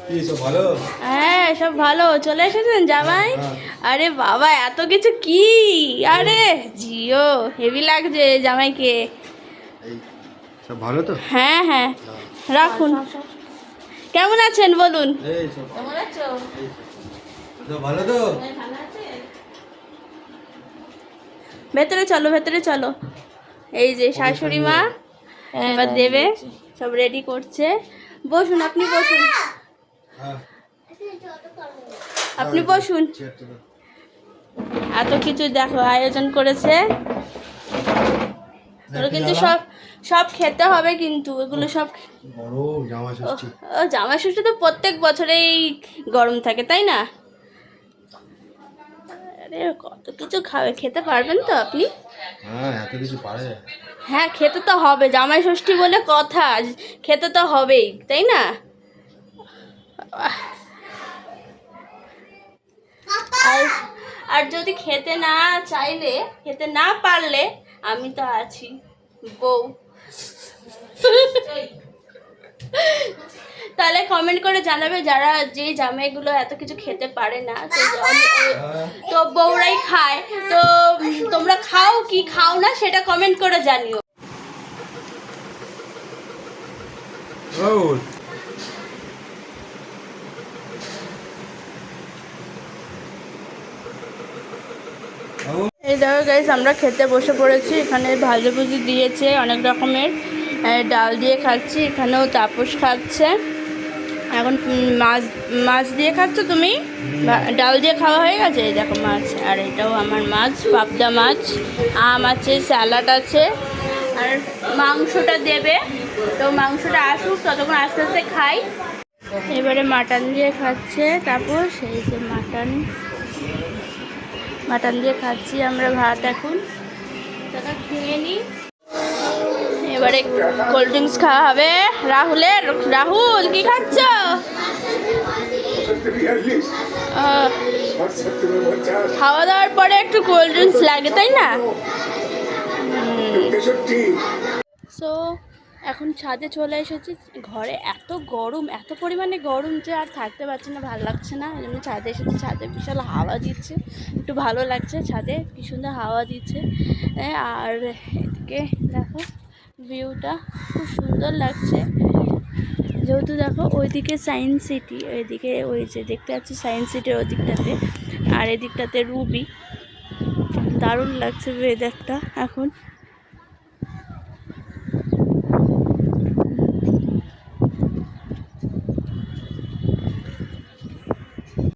হ্যাঁ সব ভালো। চলে এসেছেন জামাই? আরে বাবা এত কিছু কি! আরে জিও হেভি লাগছে জামাইকে। সব ভালো তো? হ্যাঁ হ্যাঁ রাখুন। কেমন আছেন বলুন? কেমন আছো? ভালো তো? ভেতরে চলো ভেতরে চলো। এই যে শাশুড়ি মা এবার দেবে, সব রেডি করছে। বসুন আপনি বসুন, আপনি বসুন। এত কিছু দেখো আয়োজন করেছে, এগুলো কিন্তু সব সব খেতে হবে কিন্তু এগুলো সব। জামাই ষষ্ঠী তো প্রত্যেক বছরেই গরম থাকে তাই না? আরে কত কিছু খাবে, খেতে পারবেন তো আপনি? হ্যাঁ এত কিছু পারে। হ্যাঁ খেতে তো হবে, জামাই ষষ্ঠী বলে কথা, খেতে তো হবেই তাই না? আর আর যদি খেতে না চাইলে, খেতে না পারলে আমি তো আছি, বউ। তাহলে কমেন্ট করে জানাবে যারা যে জামাইগুলো এত কিছু খেতে পারে না, তো বউরাই খায়, তো তোমরা খাও কি খাও না সেটা কমেন্ট করে জানিও। এই দেখো গাইস আমরা খেতে বসে পড়েছি। এখানে ভাজাভুজি দিয়েছে অনেক রকমের, ডাল দিয়ে খাচ্ছি, এখানেও তাপস খাচ্ছে। এখন মাছ মাছ দিয়ে খাচ্ছ তুমি? ডাল দিয়ে খাওয়া হয়ে গেছে? এই দেখো মাছ, আর এটাও আমার মাছ, পাবদা মাছ, আম আছে, স্যালাড আছে, আর মাংসটা দেবে। তো মাংসটা আসুক ততক্ষণ আস্তে আস্তে খাই। এবারে মাটন দিয়ে খাচ্ছে তাপস, এই যে মাটন দিয়ে খাচ্ছি আমরা ভাত। এখন সেটা খেয়ে নিই, এবারে কোল্ড ড্রিঙ্কস খাওয়া হবে রাহুলের। রাহুল কি খাচ্ছ? খাওয়া দাওয়ার পরে একটু কোল্ড ড্রিঙ্কস লাগে তাই না? সো এখন ছাদে চলে এসেছি। ঘরে এত গরম, এত পরিমাণে গরম যে আর থাকতে পারছি না, ভালো লাগছে না, এই জন্য ছাদে এসেছি। ছাদে বিশাল হাওয়া দিচ্ছে, একটু ভালো লাগছে, ছাদে কি সুন্দর হাওয়া দিচ্ছে। আর এদিকে দেখো ভিউটা খুব সুন্দর লাগছে, যেহেতু দেখো ওইদিকে সায়েন্স সিটি, ওইদিকে ওই যে দেখতে পাচ্ছি সায়েন্স সিটির ওই দিকটাতে, আর এদিকটাতে রুবি। দারুণ লাগছে ওয়েদারটা এখন।